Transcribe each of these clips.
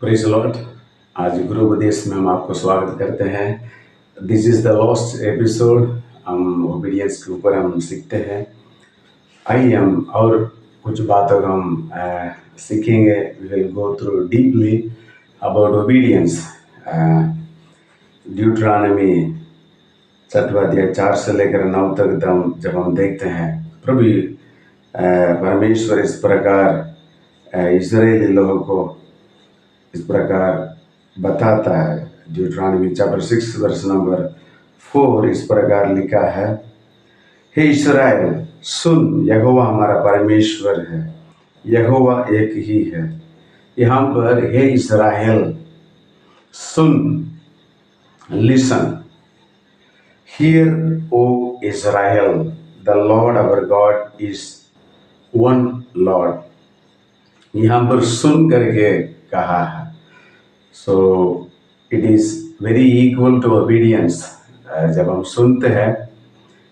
Praise Lord. आज गुरु उपदेश में हम आपको स्वागत करते हैं। This is the last episode. हम ओबीडियंस के ऊपर हम सीखते हैं। आइए हम और कुछ बातों को हम सीखेंगे। We will go through deeply about obedience. Deuteronomy 7वां अध्याय 4 से लेकर 9 तक जब हम देखते हैं, प्रभु परमेश्वर इस प्रकार इजरायली लोगों को इस प्रकार बताता है। ड्यूटरॉनमी चैप्टर 6 वर्स नंबर 4 इस प्रकार लिखा है, हे इस्राएल सुन, यहोवा हमारा परमेश्वर है, यहोवा एक ही है। यहाँ पर हे इस्राएल सुन, listen, hear O Israel, the Lord our God is one Lord. यहाँ पर सुन करके कहा है। So it is very equal to obedience. जब हम सुनते हैं,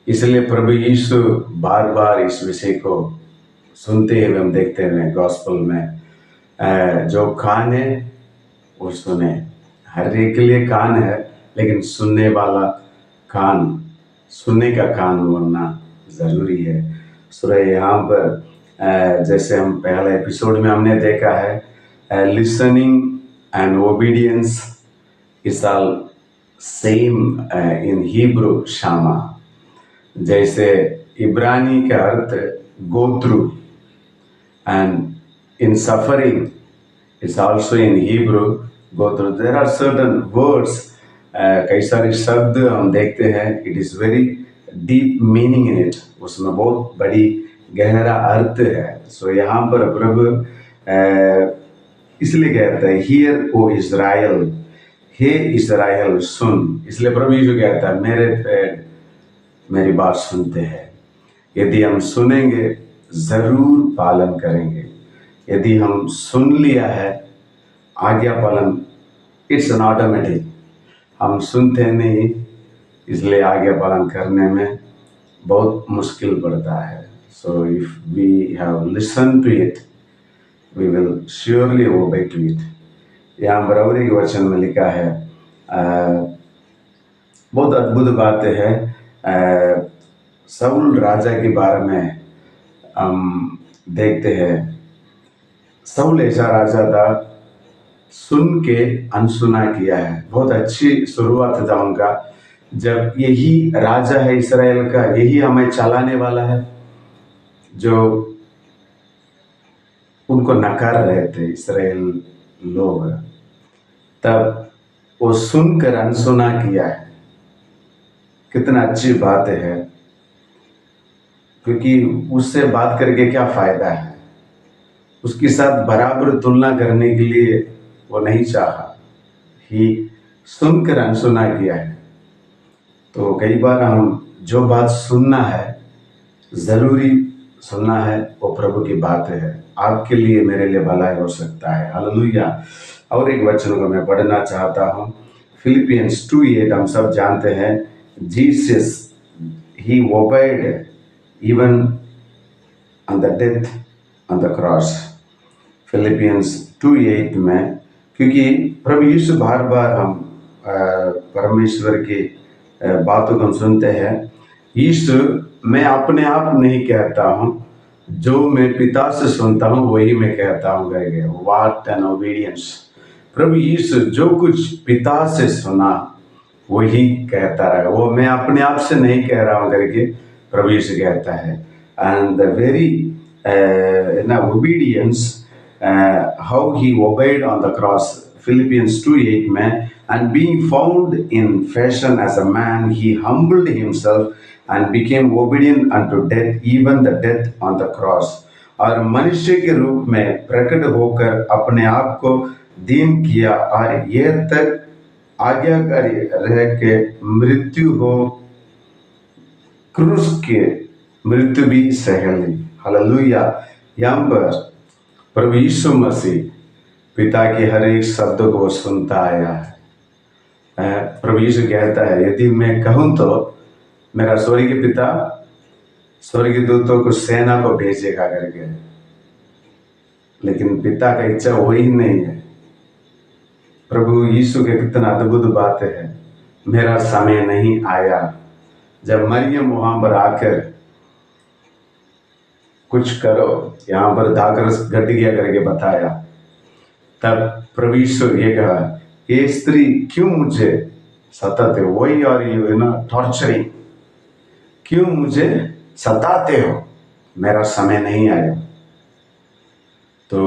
इसलिए प्रभु यीशु बार बार इस विषय को सुनते हुए हम देखते हैं गॉस्पेल में। जो कान है वो सुने। हर एक के लिए कान है, लेकिन सुनने वाला कान, सुनने का कान होना जरूरी है। सो यहाँ पर जैसे हम पहले एपिसोड में हमने देखा है, listening and obedience is all same in Hebrew shama। जैसे इब्रानी का अर्थ go through, and in suffering is also in Hebrew go through। There are certain words, कई सारे शब्द हम देखते हैं, it is very deep meaning in it, उसमें बहुत बड़ी गहरा अर्थ है। सो यहाँ पर प्रभु इसलिए कहता है हियर ओ इज़राइल, हे इज़राइल सुन। इसलिए प्रभु यीशु कहता है मेरे पेड़ मेरी बात सुनते हैं। यदि हम सुनेंगे जरूर पालन करेंगे। यदि हम सुन लिया है, आज्ञा पालन इट्स एन ऑटोमेटिक। हम सुनते नहीं, इसलिए आज्ञा पालन करने में बहुत मुश्किल पड़ता है। So if we have listen to it, we will surely obey to it। यहाँ पर और एक वचन में लिखा है, बहुत अद्भुत बात है। शाऊल राजा के बारे में हम देखते हैं। शाऊल ऐसा राजा था, सुन के अनसुना किया है। बहुत अच्छी शुरुआत था उनका। जब यही राजा है इस्राएल का, यही हमें चलाने वाला है, जो उनको नकार रहे थे इस्राएल लोग, तब वो सुनकर अनसुना किया है। कितना अच्छी बात है, क्योंकि उससे बात करके क्या फायदा है। उसके साथ बराबर तुलना करने के लिए वो नहीं चाहा, ही सुनकर अनसुना किया है। तो कई बार हम जो बात सुनना है, जरूरी सुनना है, वो प्रभु की बात है। आपके लिए मेरे लिए भलाई हो सकता है। हालेलुया। और एक वचन को मैं पढ़ना चाहता हूँ, फिलिपियंस 2:8। हम सब जानते हैं Jesus he obeyed even on the death on the cross. Philippians 2:8 में, क्योंकि प्रभु यीशु बार बार हम परमेश्वर की बातों को हम सुनते हैं। यीशु मैं अपने आप नहीं कहता हूँ, जो मैं पिता से सुनता हूँ वही मैं कहता हूँ करके। What an obedience. प्रभु यीशु जो कुछ पिता से सुना वही कहता रहा, वो मैं अपने आप से नहीं कह रहा हूँ करके प्रभु यीशु कहता है। And the very obedience, how he obeyed on the cross. Philippians 2:8 में, and being found in fashion as a man, he humbled himself and became obedient unto death, even the death on the cross। और मनुष्य के रूप में प्रकट होकर अपने आप को दीन किया, और यह तक आज्ञाकारी रह के मृत्यु हो, क्रूस के मृत्यु भी सह ली। हालेलुया। यहाँ पर प्रभु यीशु मसीह पिता के हर एक शब्द को वो सुनता आया है। प्रभु यीशु कहता है, यदि मैं कहूँ तो मेरा स्वर्गीय पिता स्वर्गीय दूतों को सेना को भेजेगा करके, लेकिन पिता का इच्छा वही नहीं है। प्रभु यीशु के कितना अद्भुत बात है, मेरा समय नहीं आया। जब मरियम वहां पर आकर कुछ करो, यहाँ पर दाखरस घट गया करके बताया, तब प्रभु यीशु ये कहा, ये स्त्री क्यों मुझे सताते हो, वही और यू ना टॉर्चरिंग, क्यों मुझे सताते हो, मेरा समय नहीं आया। तो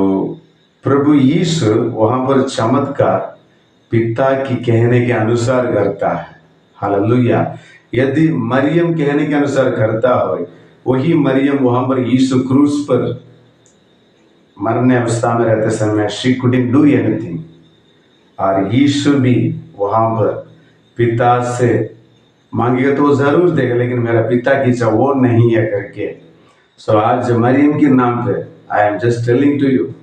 प्रभु यीशु वहां पर चमत्कार पिता की कहने के अनुसार करता है। हालेलुया। यदि मरियम कहने के अनुसार करता हो, वही मरियम वहां पर यीशु क्रूस पर मरने अवस्था में रहते समय शी कुडंट डू एनीथिंग, और यीशु भी वहां पर पिता से मांगेगा तो जरूर देगा, लेकिन मेरा पिता की इच्छा वो नहीं है करके। सो आज मरियम के नाम पे I am just telling to you,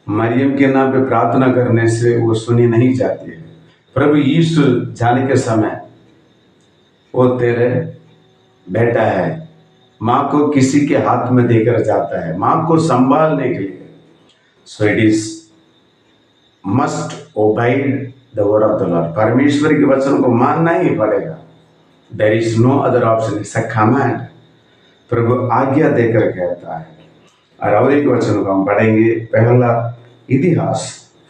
Mariam के नाम पे प्रार्थना करने से वो सुनी नहीं जाती है। प्रभु यीशु जाने के समय वो तेरे बेटा है, माँ को किसी के हाथ में देकर जाता है, माँ को संभालने के लिए। So it is must abide the word of the Lord, परमेश्वर के वचन को मानना ही पड़ेगा। There is no other option, it's a command. प्रभु आज्ञा देकर कहता है। और एक वचन को हम पढ़ेंगे, पहला इतिहास,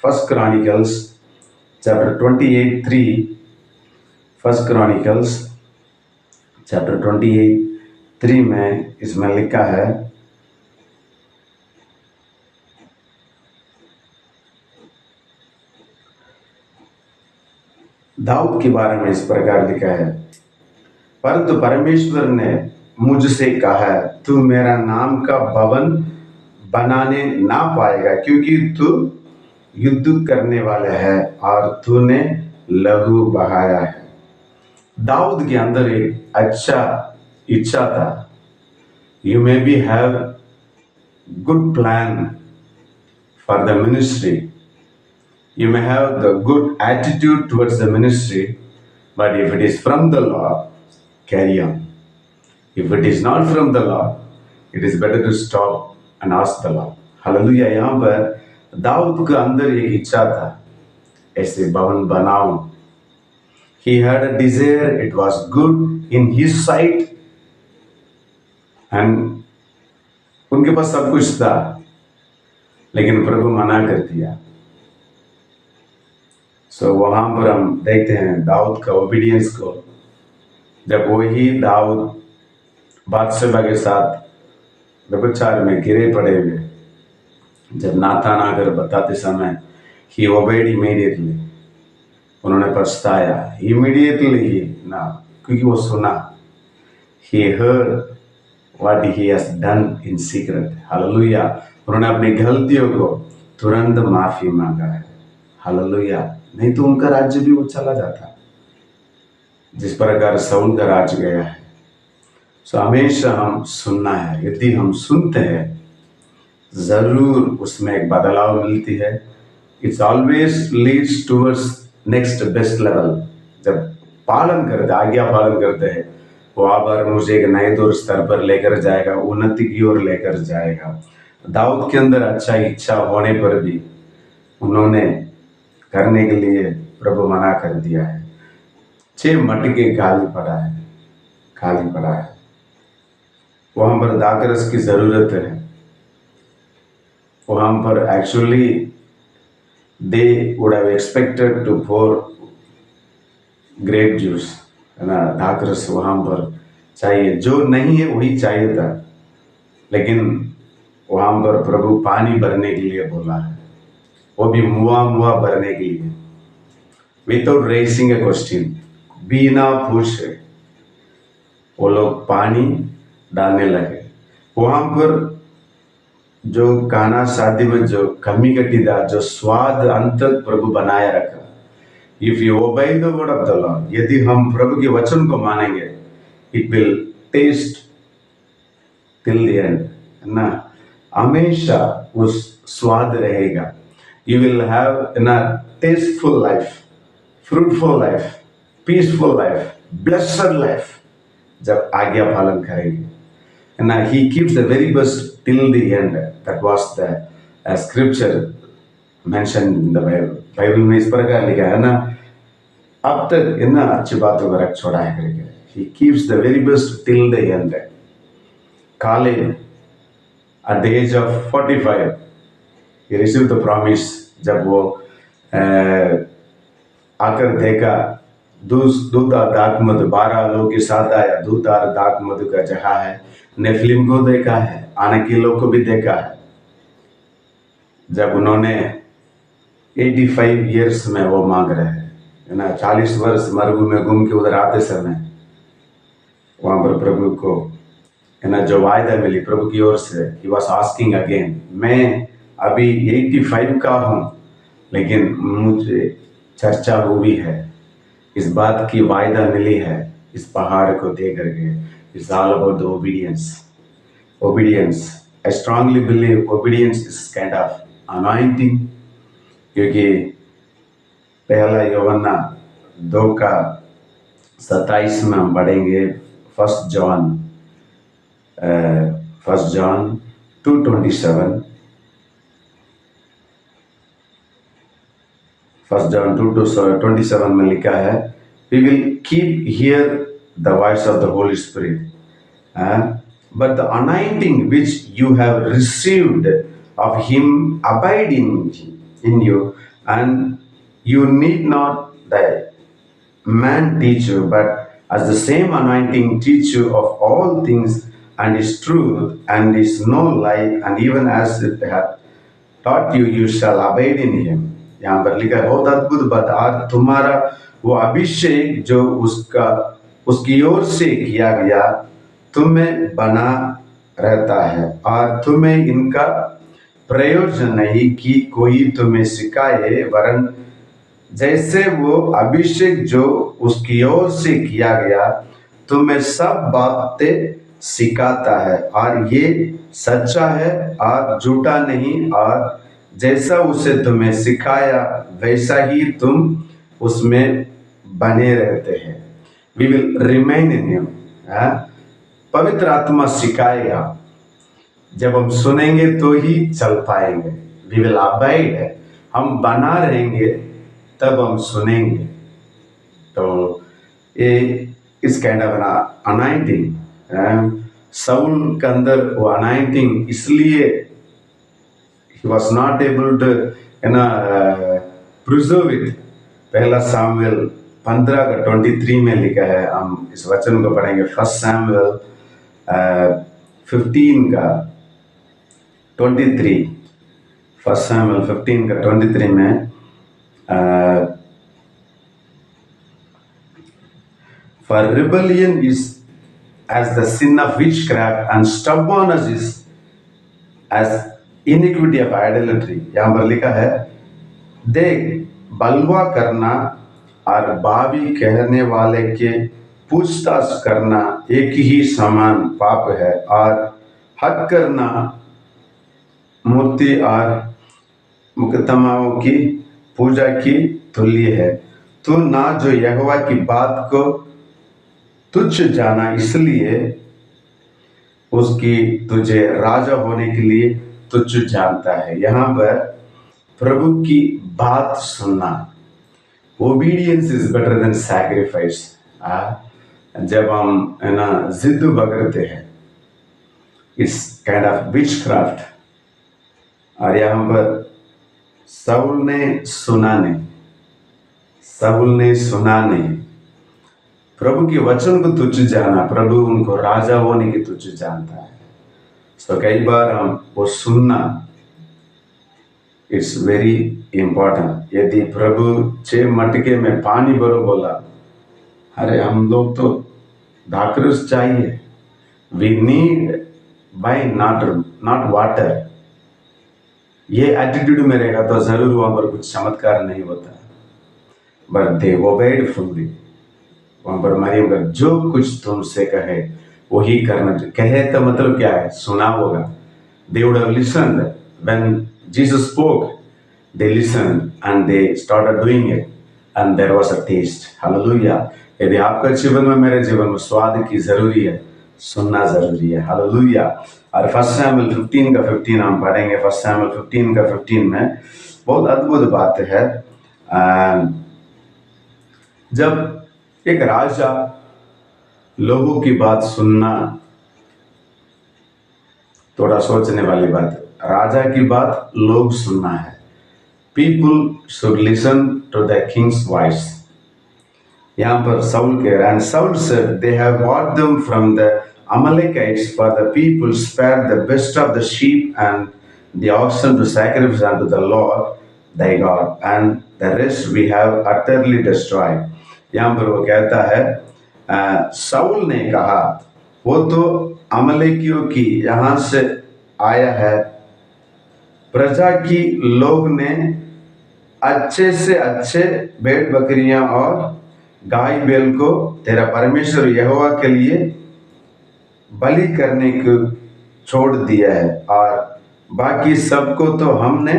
first chronicles chapter 28:3, first chronicles chapter 28:3 में इसमें लिखा है, दाऊद के बारे में इस प्रकार लिखा है, परंतु परमेश्वर ने मुझसे कहा, तू मेरा नाम का भवन बनाने ना पाएगा, क्योंकि तू युद्ध करने वाला है और तूने लहू बहाया है। दाऊद के अंदर एक अच्छा इच्छा था। You may be have good plan for the ministry, you may have the good attitude towards the ministry, but if it is from the Lord, carry on. If it is not from the Lord, it is better to stop and ask the Lord. Hallelujah। यहाँ पर दाऊद के अंदर एक इच्छा था, ऐसे भवन बनाऊं। He had a desire, it was good in his sight, and उनके पास सब कुछ था, लेकिन प्रभु मना कर दिया। सो वहां पर हम देखते हैं दाऊद का ओबीडियंस को। जब वही दाऊद बादशाह के साथ व्यभिचार में गिरे पड़े हुए, जब नातान आकर बताते समय ही ओबेड इमीडिएटली, उन्होंने पछताया इमीडिएटली ही ना, क्योंकि वो सुना, he heard what he has done in secret. Hallelujah. उन्होंने अपनी गलतियों को तुरंत माफी मांगा है। हालेलुया। नहीं तो उनका राज्य भी वो चला जाता, जिस प्रकार साउल का राज गया है। सो हमेशा हम सुनना है, यदि हम सुनते हैं जरूर उसमें एक बदलाव मिलती है। It's always leads towards next best level. जब पालन करते, आज्ञा पालन करते हैं, वो आबार मुझे एक नए दौर स्तर पर लेकर जाएगा, उन्नति की ओर लेकर जाएगा। दाऊद के अंदर अच्छा इच्छा होने पर भी उन्होंने करने के लिए प्रभु मना कर दिया है। 6 मटके खाली पड़ा है, खाली पड़ा है। वहां पर दाखरस की जरूरत है। वहां पर actually they would have expected to pour grape juice, है ना, दाखरस वहां पर चाहिए, जो नहीं है वही चाहिए था, लेकिन वहां पर प्रभु पानी भरने के लिए बोला है, वो भी मुआ भरने के लिए, विदाउट रेसिंग ए क्वेश्चन, बिना पूछे वो लोग पानी डालने लगे। वहां पर जो काना शादी में जो कमी कटी था, जो स्वाद अंत तक प्रभु बनाए रखा। If you obey the word of the Lord, यदि हम प्रभु के वचन को मानेंगे, it will test till the end, है ना, हमेशा उस स्वाद रहेगा। You will have a tasteful life, fruitful life, peaceful life, blessed life, जब आज्ञा पालन करेंगे। And he keeps the very best till the end. That was the scripture mention in the Bible. Bible में इस प्रकार लिखा है ना, अब तक इतना अच्छी बातों को रख छोड़ा है करके। He keeps the very best till the and. Caleb at the age of 45 he received the promise। जब वो आकर देखा दूता दाक मधु 12 लोग के साथ आया, दूता दाक मधु का जगह है। नेफिलिम को देखा है, आनाकिलों को भी देखा है। जब उन्होंने 85 ईयर्स में वो मांग रहे हैं, है ना, 40 वर्ष मरुभूमि में घूम के उधर आते समय वहां पर प्रभु को, है ना, जो वायदा मिली प्रभु की ओर से, ही वॉज आस्किंग अगेन। मैं अभी 85 का हूं, लेकिन मुझे चर्चा हुई है, इस बात की वायदा मिली है इस पहाड़ को दे करके। It's all about the obedience. Obedience, I strongly believe obedience is kind of anointing. क्योंकि पहला यूहन्ना 2:27 में हम पढ़ेंगे। First John 2:27। फर्स्ट जॉन 2:27 में लिखा है, we will keep hear the voice of the Holy Spirit, but the anointing which you have received of him abide in you, and you need not the man teach you, but as the same anointing teach you of all things, and is truth, and is no lie, and even as it hath taught you, you shall abide in him। यहाँ पर लिखा है, बहुत अद्भुत बात। आज तुम्हारा वो अभिषेक जो उसकी ओर से किया गया तुम्हें बना रहता है, और तुम्हें इनका प्रयोजन नहीं कि कोई तुम्हें सिखाए, वरन जैसे वो अभिषेक जो उसकी ओर से किया गया तुम्हें सब बातें सिखाता है, और ये सच्चा है और झूठा नहीं, और जैसा उसे तुम्हें सिखाया वैसा ही तुम उसमें बने रहते हैं। We will remain in him. पवित्र आत्मा सिखाएगा, जब हम सुनेंगे तो ही चल पाएंगे। वी विल अबाइड, हम बना रहेंगे तब हम सुनेंगे। तो ये इस काइंड ऑफ अनॉइंटिंग, साउल के अंदर वो अनॉइंटिंग, इसलिए he was not able to, है ना, प्रिजर्व इट। पहला सामुएल 15:23 में लिखा है, हम इस वचन को पढ़ेंगे। फर्स्ट सामुएल 15:23। फर्स्ट सामुएल 15:23 में for rebellion is as the sin of witchcraft, and stubbornness is as iniquity of idolatry। यहाँ पर लिखा है, देख, बलवा करना और बावी कहने वाले के पूछताछ करना एक ही समान पाप है, और हद करना मूर्ति और मुकद्दमाओं की पूजा की तुल्य है। तू ना जो यहोवा की बात को तुच्छ जाना, इसलिए उसकी तुझे राजा होने के लिए तुच्छ जानता है। यहाँ पर प्रभु की बात सुनना, obedience is better than sacrifice. जब हम, है ना, जिद पकड़ते हैं, इस काइंड ऑफ विचक्राफ्ट। और यहाँ पर साउल ने सुना नहीं, प्रभु के वचन को तुच्छ जाना, प्रभु उनको राजा होने की तुच्छ जानता है। तो कई बार हम वो सुनना, इट्स वेरी इंपॉर्टेंट। यदि प्रभु 6 मटके में पानी भरो बोला, अरे हम लोग तो दाखरस चाहिए, we need wine not water, ये एटीट्यूड में रहेगा तो जरूर वहां पर कुछ चमत्कार नहीं होता। But they obeyed fully. वहां पर मरियम का जो कुछ तुमसे कहे वही करना चाहिए। कहे तो मतलब क्या है, सुना होगा। They would have listened when Jesus spoke, they listened and they started doing it, and there was a test. Hallelujah. यदि आपका जीवन में, मेरे जीवन में स्वाद की जरूरी है, सुनना जरूरी है। हालेलुया। और फर्स्ट सैमुएल 15:15 हम पढ़ेंगे। फर्स्ट सैमुएल 15:15 में बहुत अद्भुत बात है। जब एक राजा लोगों की बात सुनना, थोड़ा सोचने वाली बात है। राजा की बात लोग सुनना है। People should listen to the king's voice. यहाँ पर साउल कह रहा है, Saul said, they have bought them from the Amalekites, for the people spared the best of the sheep and the oxen to sacrifice unto the Lord thy God, and the rest we have utterly destroyed. यहाँ पर वो कहता है, Saul ने कहा, वो तो अमलेकियों की यहाँ से आया है, प्रजा की लोग ने अच्छे से अच्छे भेड़ बकरियां और गाय बैल को तेरा परमेश्वर यहोवा के लिए बलि करने को छोड़ दिया है, और बाकी सबको तो हमने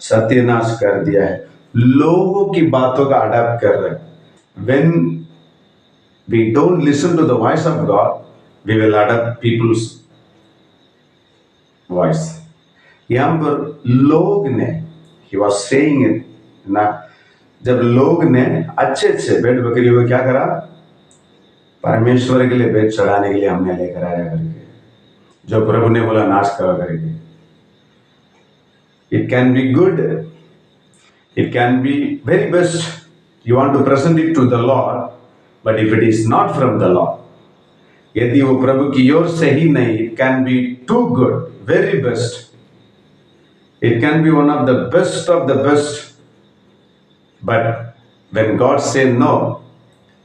सत्यानाश कर दिया है। लोगों की बातों का अडॉप्ट कर रहे हैं। When we don't listen to the voice of God, we will adopt people's voice. यहाँ पर लोग ने, he was saying it ना, जब लोग ने अच्छे अच्छे भेड़ बकरियों को क्या करा, परमेश्वर के लिए भेंट चढ़ाने के लिए हमने लेकर आया करके, जो प्रभु ने बोला नाश करो करके। It can be good, it can be very best. You want to present it to the Lord, but if it is not from the Lord, यदि वो प्रभु की ओर से ही नहीं, it can be too good, very best. It can be one of the best. But when God said no,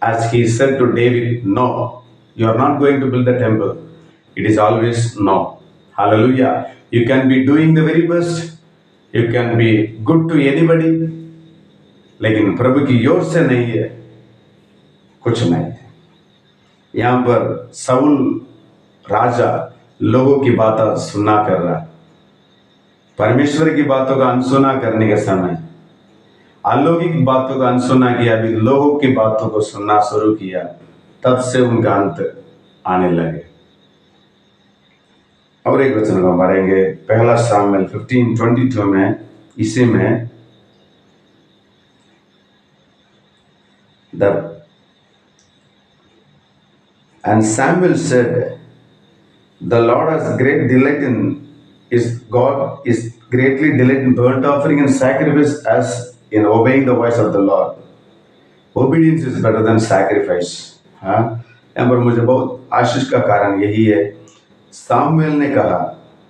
as he said to David, no, you are not going to build the temple. It is always no. Hallelujah. You can be doing the very best. You can be good to anybody. लेकिन प्रभु की ओर से नहीं है, कुछ नहीं है। यहाँ पर साउल राजा लोगों की बातें सुना कर रहा है। परमेश्वर की बातों का अनसुना करने के समय अलौकिक बातों का अनसुना किया, अभी लोगों की बातों को सुनना शुरू किया, तब से उनका अंत आने लगे। और एक वचन को पढ़ेंगे, पहला सामुएल 15:22 में, इसी में And Samuel said, the Lord has great delight in God is greatly delight in burnt offering and sacrifice as in obeying the voice of the Lord. Obedience is better than sacrifice. हाँ, यहाँ पर मुझे बहुत आशीष का कारण यही है। सामुएल ने कहा,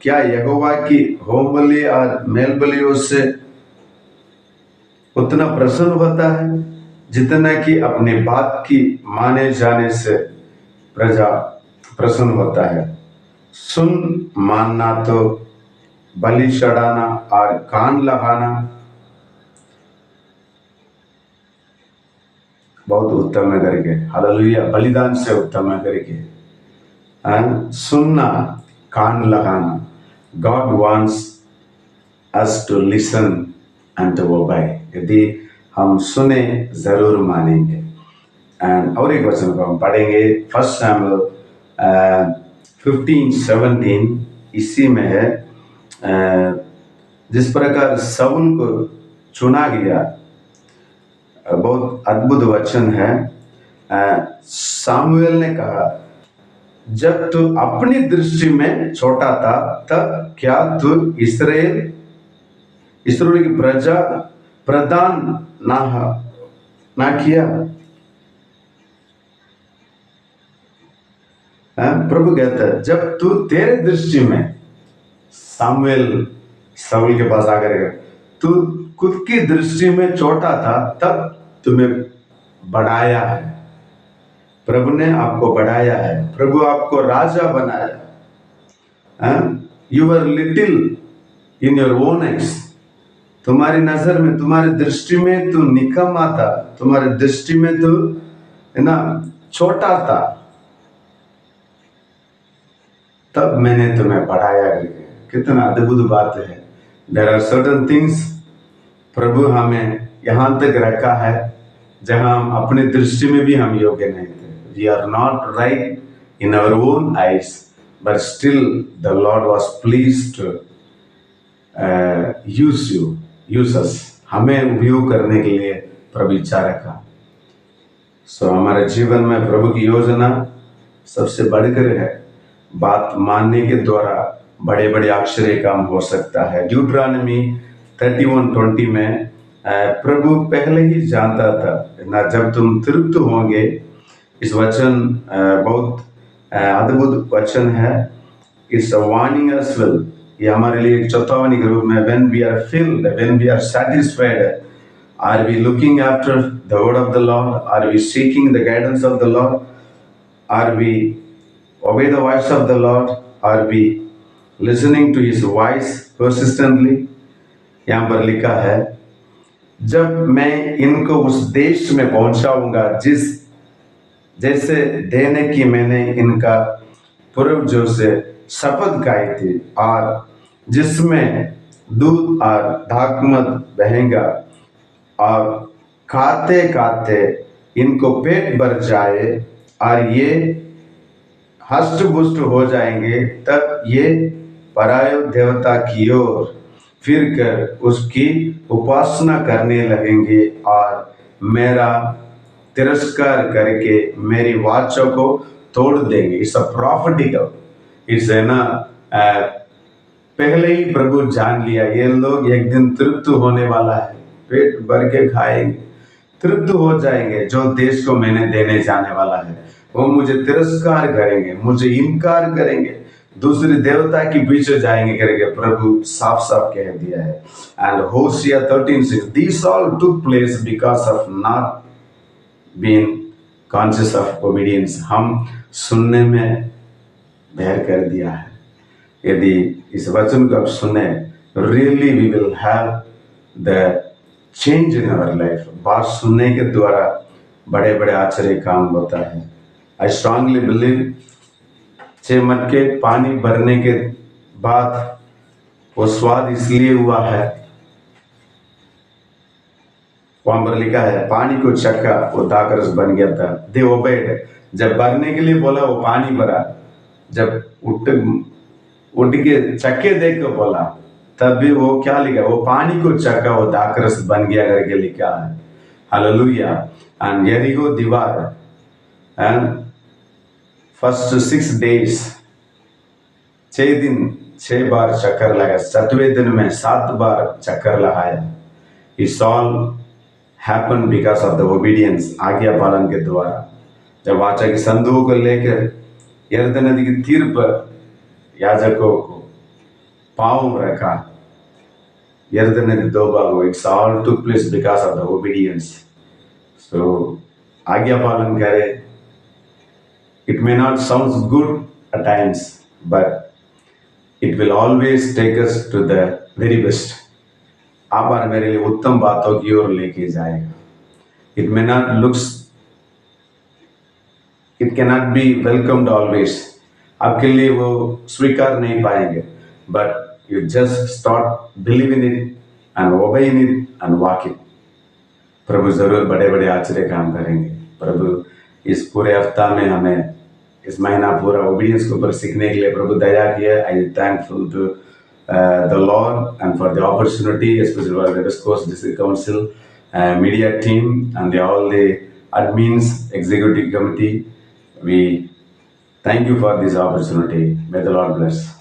क्या यहोवा की होम बलि और मेल बलियों से उतना प्रसन्न होता है जितना कि अपनी बात की माने जाने से प्रजा प्रसन्न होता है। सुन मानना तो बलि चढ़ाना और कान लगाना बहुत उत्तम है करके, हालेलुया, बलिदान से उत्तम है करके। सुनना, कान लगाना, God wants us to listen and to obey. यदि हम सुने जरूर मानेंगे। एंड और एक वचन को हम पढ़ेंगे, 1 Samuel 15:17, इसी में है, जिस प्रकार साउल को चुना गया, बहुत अद्भुत वचन है। सामुएल ने कहा, जब तू अपनी दृष्टि में छोटा था, तब क्या तू इस्राएल की प्रजा प्रदान ना किया? प्रभु कहता है, जब तू तेरे दृष्टि में, सामुएल साउल के पास आकर तू खुद की दृष्टि में छोटा था, तब तुम्हें बढ़ाया है। प्रभु ने आपको बढ़ाया है, प्रभु आपको राजा बनाया। You are little in your own eyes, तुम्हारी नजर में, तुम्हारी दृष्टि में तू निकम्मा था, तुम्हारी दृष्टि में तू है ना छोटा था, तब मैंने तुम्हें बढ़ाया। कितना अद्भुत बात है। देयर आर सर्टेन थिंग्स, प्रभु हमें यहाँ तक रखा है जहाँ हम अपनी दृष्टि में भी हम योग्य नहीं थे। We are not right in our own eyes, but still the Lord was pleased to use you. Uses, हमें उपयोग करने के लिए प्रभु इच्छा रखा। सो हमारे जीवन में प्रभु की योजना सबसे बढ़कर है। बात मानने के द्वारा बड़े बड़े आश्चर्य काम हो सकता है। ड्यूटरॉनमी 31:20 में प्रभु पहले ही जानता था ना, जब तुम तृप्त होंगे। इस वचन बहुत अद्भुत वचन है। इस वार्निंग अस वेल, ये हमारे लिए एक चेतावनी के रूप में, when we are filled, when we are satisfied, are we looking after the word of the Lord? Are we seeking the guidance of the Lord? Are we obey the voice of the Lord? Are we listening to his voice persistently? यहाँ पर लिखा है, जब मैं इनको उस देश में पहुंचाऊंगा जैसे देने की मैंने इनका पूर्वजों से शपथ खाई थी, और जिसमें दूध और दाखमध बहेगा, और खाते खाते इनको पेट भर जाए और ये हष्ट पुष्ट हो जाएंगे, तब ये परायो देवता की ओर फिर कर उसकी उपासना करने लगेंगे और मेरा तिरस्कार करके मेरी वाचा को तोड़ देंगे। इट्स अ प्रॉफिटिकल, इट्स है ना, पहले ही प्रभु जान लिया ये लोग एक दिन तृप्त होने वाला है, पेट भर के खाएंगे, तृप्त हो जाएंगे। जो देश को मैंने देने जाने वाला है वो मुझे तिरस्कार करेंगे, मुझे इनकार करेंगे, दूसरे देवता के पीछे जाएंगे करके प्रभु साफ साफ कह दिया है। And होशिया 13:6, this all took place because of not being conscious of obedience. हम सुनने में देर कर दिया है। यदि इस वचन को आप सुने, really we will have the change in our life. बात सुनने के द्वारा बड़े बड़े आश्चर्य काम होता है। आई स्ट्रांगली बिलीव 6 मटके पानी भरने के बाद वो स्वाद इसलिए हुआ है, वहां पर लिखा है पानी को चक्का, वो दाखरस बन गया था। दे ओबेड, जब भरने के लिए बोला वो पानी भरा, जब उठ के चक्के देख के बोला तब भी वो क्या लिखा, वो पानी को चक्का, वो दाखरस बन गया करके लिखा है। हालेलुया। एंड यरीहो दीवार, एंड फर्स्ट 6 days, 6 दिन 6 बार चक्कर लगा, 7वें दिन में 7 बार चक्कर लगाया। It's all happen because of the obedience, आज्ञा पालन के द्वारा। जब वाचा की संदूक को लेकर यरदन नदी की तीर पर याजकों को पांव रखा, यरदन नदी 2 भाग हुई। It's all took place because of the obedience. सो आज्ञा पालन करें। It may not sound good at times, but it will always take us to the very best. आप और मेरे लिए उत्तम बातों की ओर लेके जाएगा। It may not looks, it cannot be welcomed always. आपके लिए वो स्वीकार नहीं पाएंगे, but you just start believing it and obeying it and walk it. प्रभु जरूर बड़े बड़े आश्चर्य काम करेंगे। प्रभु इस पूरे हफ्ता में हमें इस महीना पूरा ओबीडियंस के ऊपर सीखने के लिए प्रभु दया किया। I am thankful to the Lord and for the opportunity, especially for the West Coast District Council media team and all the admins, executive committee. We thank you for this opportunity. May the Lord bless.